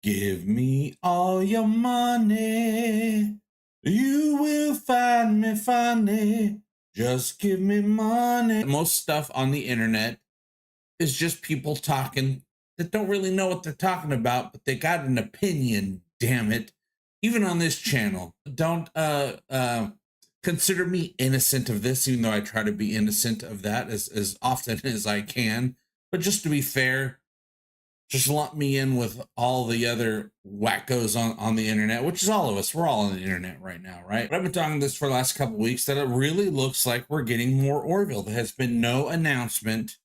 Give me all your money. You will find me funny. Just give me money. Most stuff on the internet is just people talking that don't really know what they're talking about, but they got an opinion, damn it. Even on this channel. Don't consider me innocent of this, even though I try to be innocent of that as often as I can. But just to be fair, just lump me in with all the other wackos on the internet, which is all of us. We're all on the internet right now, right? But I've been talking this for the last couple of weeks that it really looks like we're getting more Orville. There has been no announcement,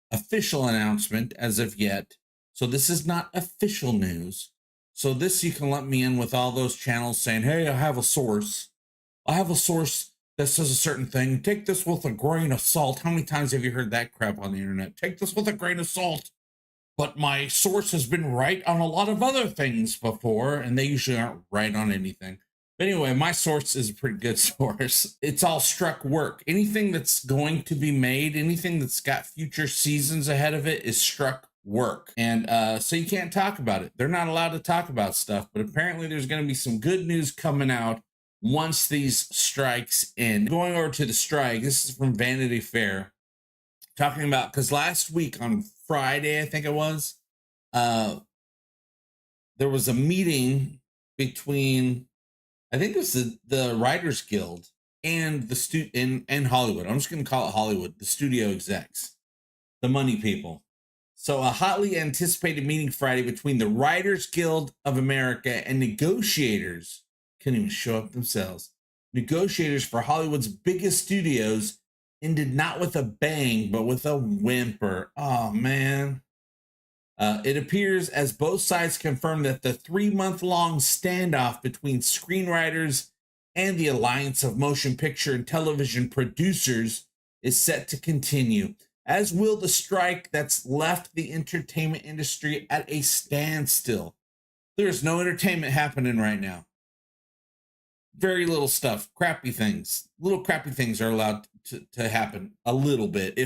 official announcement as of yet. So this is not official news. So this, you can lump me in with all those channels saying, hey, I have a source. I have a source that says a certain thing. Take this with a grain of salt. How many times have you heard that crap on the internet? Take this with a grain of salt. But my source has been right on a lot of other things before, and they usually aren't right on anything. But anyway, my source is a pretty good source. It's all struck work. Anything that's going to be made, anything that's got future seasons ahead of it is struck work. And so you can't talk about it. They're not allowed to talk about stuff, but apparently there's going to be some good news coming out once these strikes end. Going over to the strike, this is from Vanity Fair, talking about, because last week on Friday, I think it was, there was a meeting between, I think it was the Writers Guild and the and Hollywood. I'm just going to call it Hollywood, the studio execs, the money people. So a hotly anticipated meeting Friday between the Writers Guild of America and negotiators, couldn't even show up themselves, negotiators for Hollywood's biggest studios, ended not with a bang, but with a whimper. Oh, man. It appears as both sides confirm that the 3-month-long standoff between screenwriters and the Alliance of Motion Picture and Television Producers is set to continue, as will the strike that's left the entertainment industry at a standstill. There's no entertainment happening right now. Very little stuff, crappy things. Little crappy things are allowed to happen a little bit.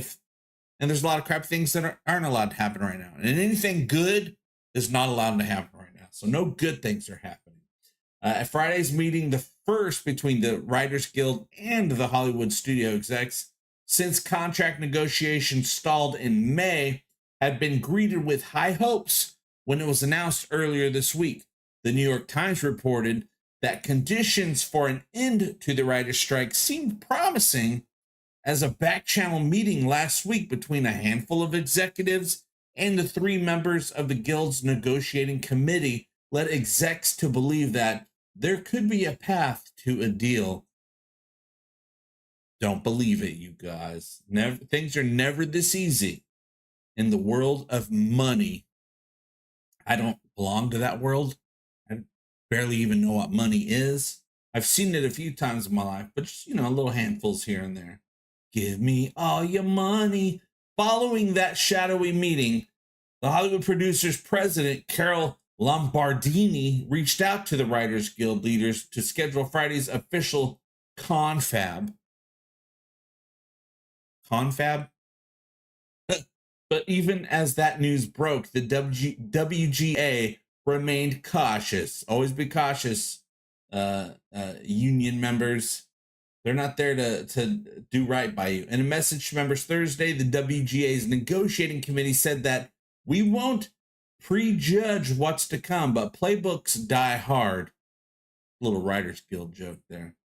And there's a lot of crappy things that aren't allowed to happen right now. And anything good is not allowed to happen right now. So no good things are happening. At Friday's meeting, the first between the Writers Guild and the Hollywood studio execs, since contract negotiations stalled in May, had been greeted with high hopes when it was announced earlier this week. The New York Times reported that conditions for an end to the writer's strike seemed promising, as a back-channel meeting last week between a handful of executives and the 3 members of the Guild's negotiating committee led execs to believe that there could be a path to a deal. Don't believe it, you guys. Things are never this easy in the world of money. I don't belong to that world. I barely even know what money is. I've seen it a few times in my life, but just, little handfuls here and there. Give me all your money. Following that shadowy meeting, the Hollywood Producers President, Carol Lombardini, reached out to the Writers Guild leaders to schedule Friday's official confab. Confab? But even as that news broke, the WGA remained cautious. Always be cautious, union members. They're not there to do right by you. In a message to members Thursday, the WGA's negotiating committee said that we won't prejudge what's to come, but playbooks die hard. Little Writers Guild joke there.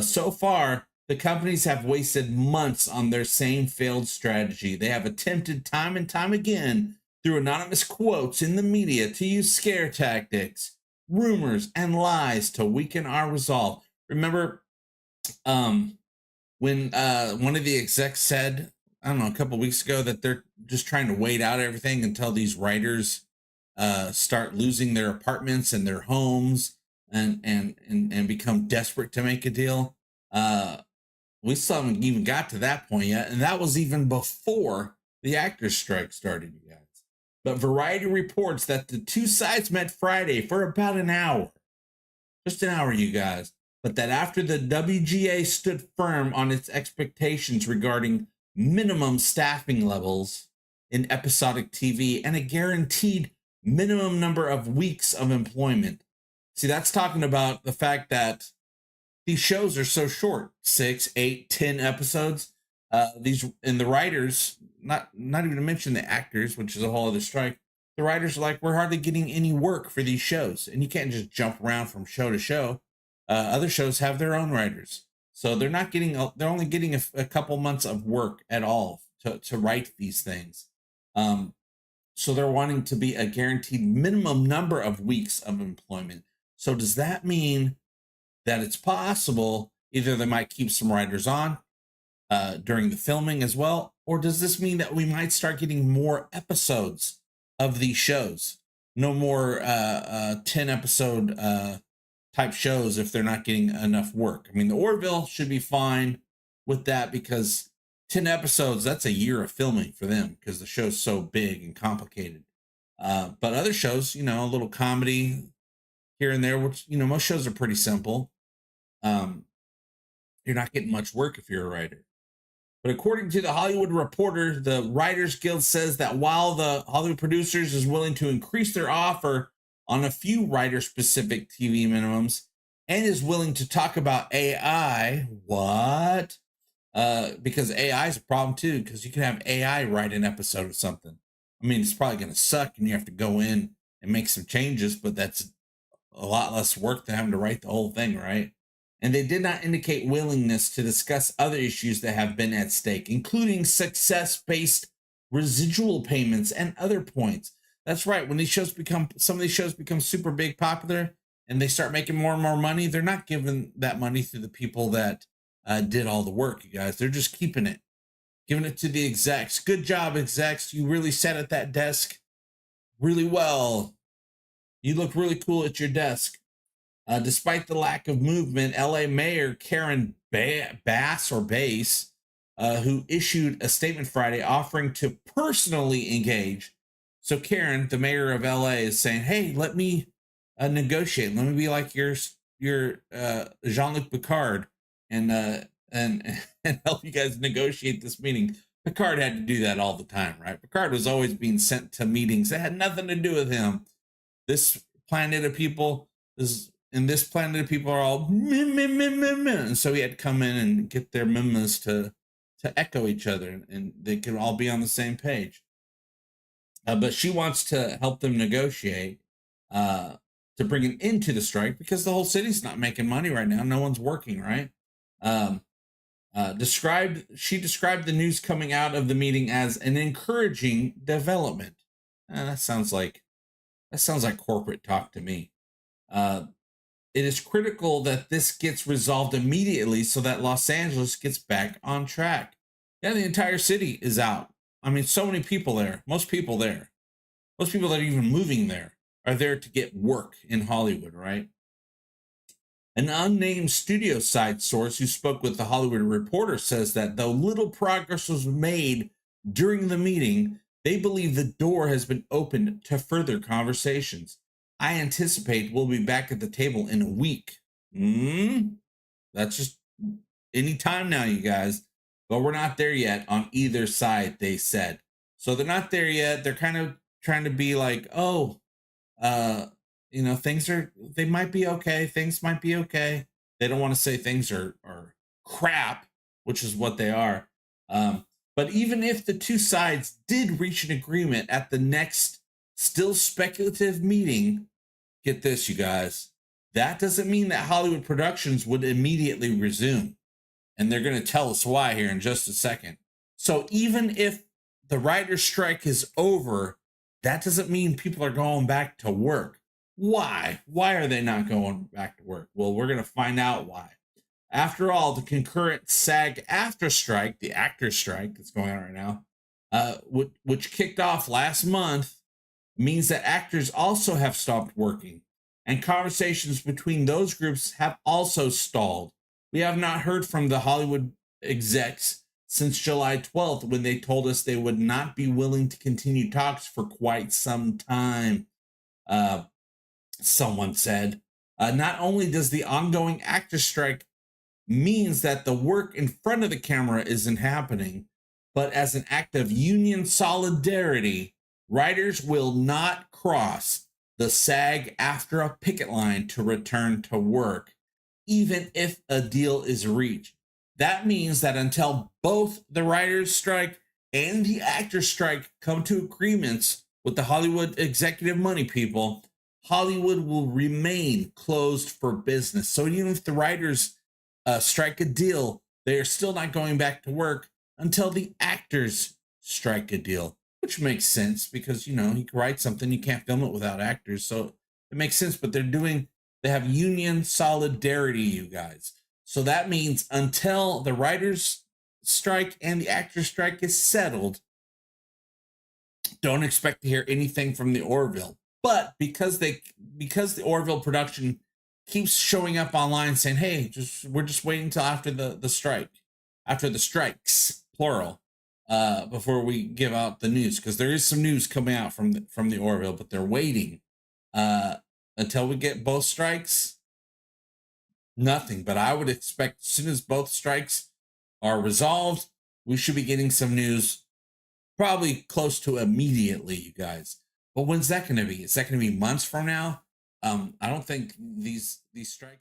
So far, the companies have wasted months on their same failed strategy. They have attempted time and time again through anonymous quotes in the media to use scare tactics, rumors, and lies to weaken our resolve. Remember, when one of the execs said, I don't know, a couple weeks ago, that they're just trying to wait out everything until these writers start losing their apartments and their homes and become desperate to make a deal. We still haven't even got to that point yet, and that was even before the actors' strike started, you guys. But Variety reports that the 2 sides met Friday for about an hour. Just an hour, you guys. But that after the WGA stood firm on its expectations regarding minimum staffing levels in episodic TV and a guaranteed minimum number of weeks of employment. See, that's talking about the fact that these shows are so short, 6, 8, 10 episodes. These and the writers, not even to mention the actors, which is a whole other strike. The writers are like, we're hardly getting any work for these shows, and you can't just jump around from show to show. Other shows have their own writers, so they're not getting. They're only getting a couple months of work at all to write these things. So they're wanting to be a guaranteed minimum number of weeks of employment. So does that mean that it's possible either they might keep some writers on during the filming as well, or does this mean that we might start getting more episodes of these shows? No more 10 episode type shows if they're not getting enough work. I mean, the Orville should be fine with that because 10 episodes, that's a year of filming for them because the show's so big and complicated. But other shows, you know, a little comedy here and there, which, you know, most shows are pretty simple. You're not getting much work if you're a writer. But according to the Hollywood Reporter, the Writers Guild says that while the Hollywood Producers is willing to increase their offer on a few writer-specific TV minimums and is willing to talk about AI, what? Because AI is a problem too, because you can have AI write an episode of something. I mean, it's probably going to suck and you have to go in and make some changes, but that's a lot less work than having to write the whole thing, right? And they did not indicate willingness to discuss other issues that have been at stake, including success-based residual payments and other points. That's right. When some of these shows become super big, popular, and they start making more and more money, they're not giving that money to the people that did all the work, you guys. They're just keeping it, giving it to the execs. Good job, execs. You really sat at that desk really well. You look really cool at your desk. Despite the lack of movement, LA Mayor Karen Bass, who issued a statement Friday offering to personally engage. So Karen, the mayor of LA, is saying, hey, let me negotiate. Let me be like your Jean-Luc Picard and help you guys negotiate this meeting. Picard had to do that all the time, right? Picard was always being sent to meetings that had nothing to do with him. This planet of people are all and so he had to come in and get their memos to echo each other, and they could all be on the same page. But she wants to help them negotiate to bring an end to the strike because the whole city's not making money right now. No one's working, right? She described the news coming out of the meeting as an encouraging development. That sounds like corporate talk to me. It is critical that this gets resolved immediately so that Los Angeles gets back on track. Yeah, the entire city is out. I mean, so many people there. Most people that are even moving there are there to get work in Hollywood, right? An unnamed studio side source who spoke with the Hollywood Reporter says that though little progress was made during the meeting, they believe the door has been opened to further conversations. I anticipate we'll be back at the table in a week. That's just any time now, you guys. But we're not there yet on either side, they said. So they're not there yet. They're kind of trying to be like, they might be okay. Things might be okay. They don't want to say things are crap, which is what they are. But even if the two sides did reach an agreement at the next still speculative meeting, get this, you guys, that doesn't mean that Hollywood productions would immediately resume. And they're going to tell us why here in just a second. So even if the writer's strike is over, that doesn't mean people are going back to work. Why? Why are they not going back to work? Well, we're going to find out why. After all, the concurrent SAG-AFTRA strike, the actors' strike that's going on right now, which kicked off last month, means that actors also have stopped working, and conversations between those groups have also stalled. We have not heard from the Hollywood execs since July 12th, when they told us they would not be willing to continue talks for quite some time. Someone said, not only does the ongoing actors' strike means that the work in front of the camera isn't happening, but as an act of union solidarity, Writers will not cross the SAG-AFTRA picket line to return to work, even if a deal is reached. That means that until both the writers' strike and the actors' strike come to agreements with the Hollywood executive money people, Hollywood will remain closed for business. So even if the writers strike a deal, they are still not going back to work until the actors strike a deal, which makes sense because, you know, you can write something, you can't film it without actors. So it makes sense, but they have union solidarity, you guys. So that means until the writers strike and the actors strike is settled, don't expect to hear anything from the Orville. But because the Orville production keeps showing up online saying, hey, we're just waiting until after the strikes, plural, before we give out the news, because there is some news coming out from the Orville, but they're waiting until we get both strikes. Nothing, but I would expect as soon as both strikes are resolved, we should be getting some news probably close to immediately, you guys. But when's that going to be? Is that going to be months from now? I don't think these strikes.